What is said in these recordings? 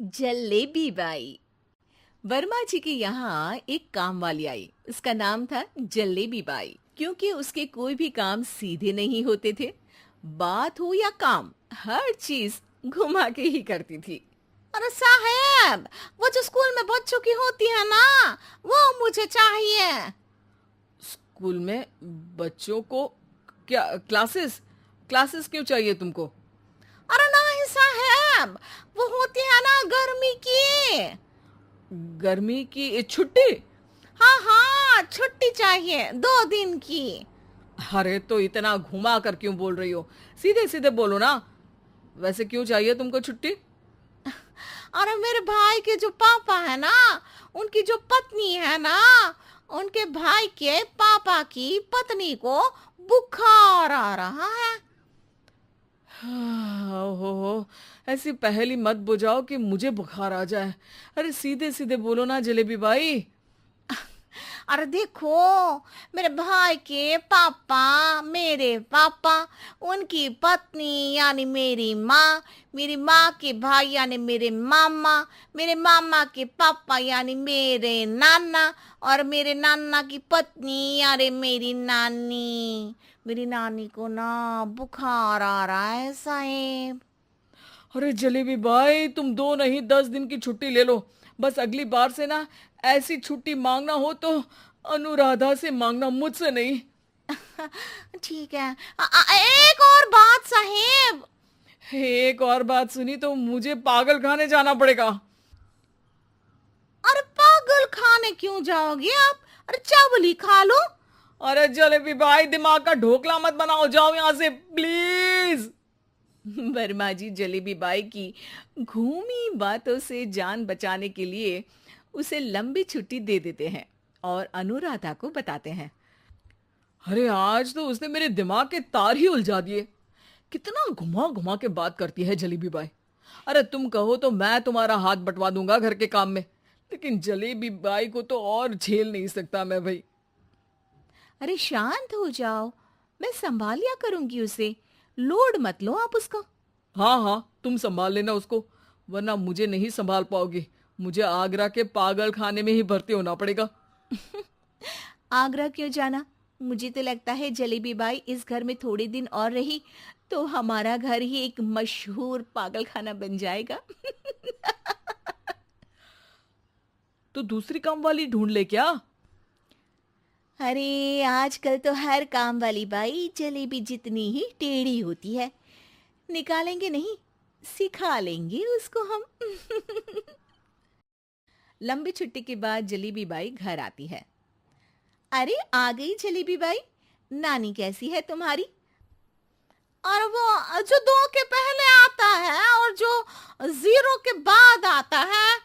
Jalebi by. Verma जी के यहाँ एक काम वाली आई। उसका नाम था जलेबी बाई, क्योंकि उसके कोई भी काम सीधे नहीं होते थे। बात हो या काम, हर चीज घुमा के ही करती थी। अरे साहब, वो जो स्कूल में बच्चों की होती है ना, वो मुझे चाहिए। स्कूल में बच्चों को क्या क्लासेस क्लासेस क्यों चाहिए तुमको? अरे नहीं साहब, वो होती है ना गर्मी की। गर्मी की छुट्टी? हाँ हाँ, छुट्टी चाहिए 2 दिन की। अरे तो इतना घुमा कर क्यों बोल रही हो? सीधे सीधे बोलो ना। वैसे क्यों चाहिए तुमको छुट्टी? अरे मेरे भाई के जो पापा है ना, उनकी जो पत्नी है ना, उनके भाई के पापा की पत्नी को बुखार आ रहा है। ओहो, ऐसी पहेली मत बुझाओ कि मुझे बुखार आ जाए। अरे सीधे सीधे बोलो ना जलेबी बाई। अरे देखो, मेरे भाई के पापा, मेरे पापा, उनकी पत्नी यानी मेरी माँ के भाई यानी मेरे मामा के पापा यानी मेरे नाना, और मेरे नाना की पत्नी यानी मेरी नानी को ना बुखार आ रहा है साहेब। अरे जलेबी भाई, तुम 2 नहीं 10 दिन की छुट्टी ले लो। बस अगली बार से ना ऐसी छुट्टी मांगना हो तो अनुराधा से मांगना, मुझसे नहीं। ठीक है। एक और बात साहेब। एक और बात सुनी तो मुझे पागल खाने जाना पड़ेगा। अरे पागल खाने क्यों जाओगे आप? अरे चावल ही खा लो। अरे जलेबी भाई, दिमाग का ढोकला मत बनाओ, जाओ यहाँ से प्लीज। वर्मा जी जलेबी बाई की घूमी बातों से जान बचाने के लिए उसे लंबी छुट्टी दे देते हैं और अनुराधा को बताते हैं। अरे आज तो उसने मेरे दिमाग के तार ही उलझा दिए। कितना घुमा घुमा के बात करती है जलेबी बाई। अरे तुम कहो तो मैं तुम्हारा हाथ बंटवा दूंगा घर के काम में, लेकिन जलेबी बाई को तो और झेल नहीं सकता मैं भाई। अरे शांत हो जाओ, मैं संभाल लिया करूंगी उसे। लोड मत लो आप उसका। हाँ हाँ, तुम संभाल लेना उसको, वरना मुझे नहीं संभाल पाओगे। मुझे आगरा के पागल खाने में ही भर्ती होना पड़ेगा। आगरा क्यों जाना? मुझे तो लगता है जलेबी बाई इस घर में थोड़े दिन और रही तो हमारा घर ही एक मशहूर पागल खाना बन जाएगा। तो दूसरी काम वाली ढूंढ ले क्या? अरे आजकल तो हर काम वाली बाई जलेबी जितनी ही टेढ़ी होती है। निकालेंगे नहीं, सिखा लेंगे उसको हम। लंबी छुट्टी के बाद जलेबी बाई घर आती है। अरे आ गई जलेबी बाई, नानी कैसी है तुम्हारी? और वो जो 2 के पहले आता है और जो 0 के बाद आता है।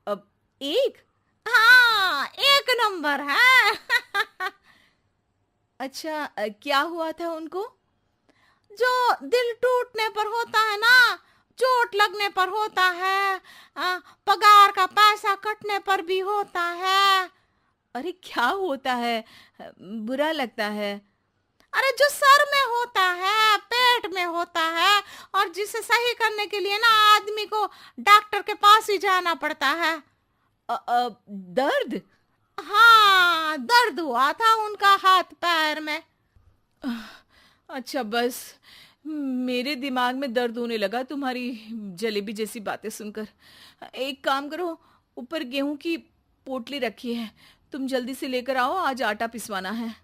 अब एक। हाँ, 1 नंबर है। अच्छा, क्या हुआ था उनको? जो दिल टूटने पर होता है ना, चोट लगने पर होता है, पगार का पैसा कटने पर भी होता है। अरे क्या होता है? बुरा लगता है। अरे जो सर में होता है, पेट में होता है, और जिसे सही करने के लिए ना आदमी को डॉक्टर के पास ही जाना पड़ता है। दर्द? हाँ, दर्द हुआ था उनका हाथ पैर में। अच्छा बस, मेरे दिमाग में दर्द होने लगा तुम्हारी जलेबी जैसी बातें सुनकर। एक काम करो, ऊपर गेहूं की पोटली रखी है, तुम जल्दी से लेकर आओ, आज आटा पिसवाना है।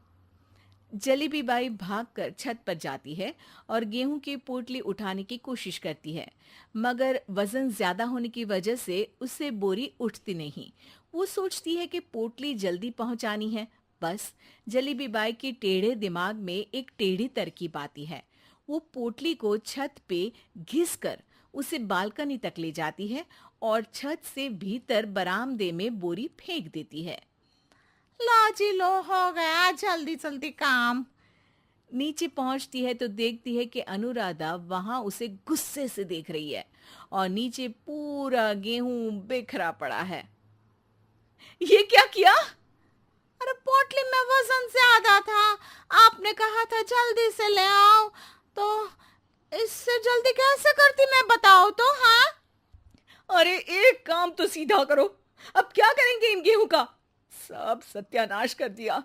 जलेबी बाई भागकर छत पर जाती है और गेहूं की पोटली उठाने की कोशिश करती है, मगर वजन ज्यादा होने की वजह से उससे बोरी उठती नहीं। वो सोचती है कि पोटली जल्दी पहुंचानी है। बस जलेबी बाई के टेढ़े दिमाग में एक टेढ़ी तरकीब आती है। वो पोटली को छत पे घिस कर उसे बालकनी तक ले जाती है और छत से भीतर बरामदे में बोरी फेंक देती है। लो जी लो, हो गया जल्दी जल्दी काम। नीचे पहुंचती है तो देखती है कि अनुराधा वहां उसे गुस्से से देख रही है और नीचे पूरा गेहूं बिखरा पड़ा है। ये क्या किया? अरे पोटली में वजन ज्यादा था, आपने कहा था जल्दी से ले आओ, तो इससे जल्दी कैसे करती मैं बताओ तो। हाँ, अरे काम तो सीधा करो। अब क्या करेंगे इन गेहूं का? सब सत्यानाश कर दिया।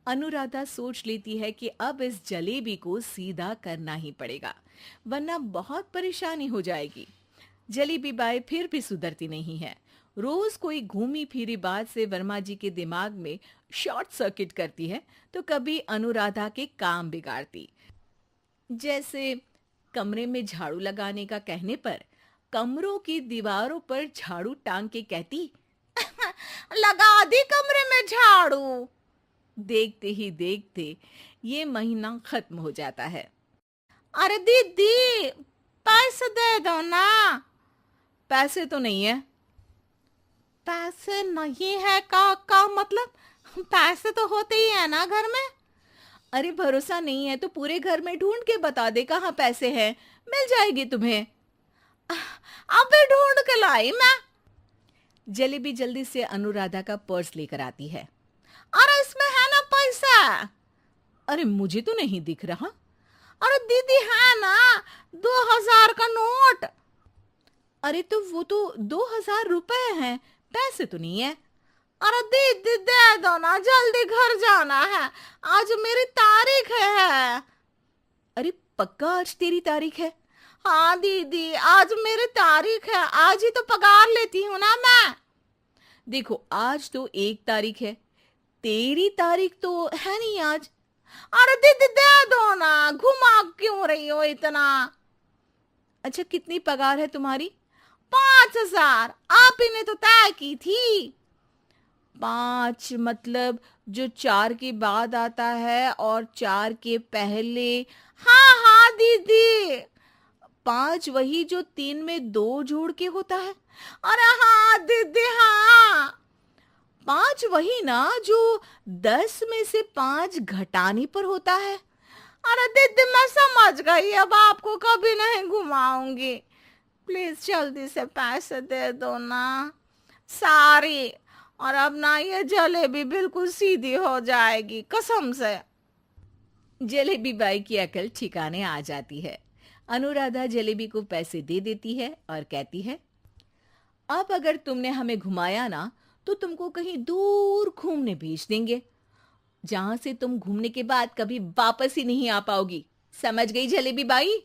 अनुराधा सोच लेती है कि अब इस जलेबी को सीधा करना ही पड़ेगा, वरना बहुत परेशानी हो जाएगी। जलेबी बाई फिर भी सुधरती नहीं है। रोज कोई घूमी फिरी बात से वर्मा जी के दिमाग में शॉर्ट सर्किट करती है, तो कभी अनुराधा के काम बिगाड़ती। जैसे कमरे में झाड़ू लगाने का कहने पर कमरों की दीवारों पर झाड़ू टांग के कहती, लगा दी कमरे में झाड़ू। देखते ही देखते ये महीना खत्म हो जाता है। अरे दीदी, पैसे दे दो ना। पैसे तो नहीं है। पैसे नहीं है का मतलब? पैसे तो होते ही है ना घर में। अरे भरोसा नहीं है तो पूरे घर में ढूंढ के बता दे कहाँ पैसे हैं, मिल जाएगी तुम्हें। अबे ढूंढ के लाई मैं। जलेबी जल्दी से अनुराधा का पर्स लेकर आती है। अरे इसमें है ना पैसा। अरे मुझे तो नहीं दिख रहा। अरे दीदी है ना, 2000 का नोट। अरे तो वो तो 2000 रुपए हैं, पैसे तो नहीं है। अरे दीदी दे दो ना, जल्दी घर जाना है, आज मेरी तारीख है। अरे पक्का आज तेरी तारीख है? हाँ दीदी, आज मेरी तारीख है, आज ही तो पगार लेती हूँ ना मैं। देखो आज तो 1 तारीख है, तेरी तारीख तो है नहीं आज। अरे दीदी दे दो ना, घुमा क्यों रही हो इतना? अच्छा कितनी पगार है तुम्हारी? 5000, आप ही ने तो तय की थी। 5 मतलब जो 4 के बाद आता है और 4 के पहले। हाँ हाँ दीदी। 5 वही जो 3 में 2 जोड़ के होता है। अरे हाँ दीदी हाँ। 5 वही ना जो 10 में से 5 घटाने पर होता है। अरे दीदी मैं समझ गई, अब आपको कभी नहीं घुमाऊंगी। प्लीज जल्दी से पैसे दे दो ना, सारी। और अब ना ये जलेबी बिल्कुल सीधी हो जाएगी कसम से। जलेबी बाई की अकल ठिकाने आ जाती है। अनुराधा जलेबी को पैसे दे देती है और कहती है, अब अगर तुमने हमें घुमाया ना तो तुमको कहीं दूर घूमने भेज देंगे, जहां से तुम घूमने के बाद कभी वापस ही नहीं आ पाओगी। समझ गई जलेबी बाई?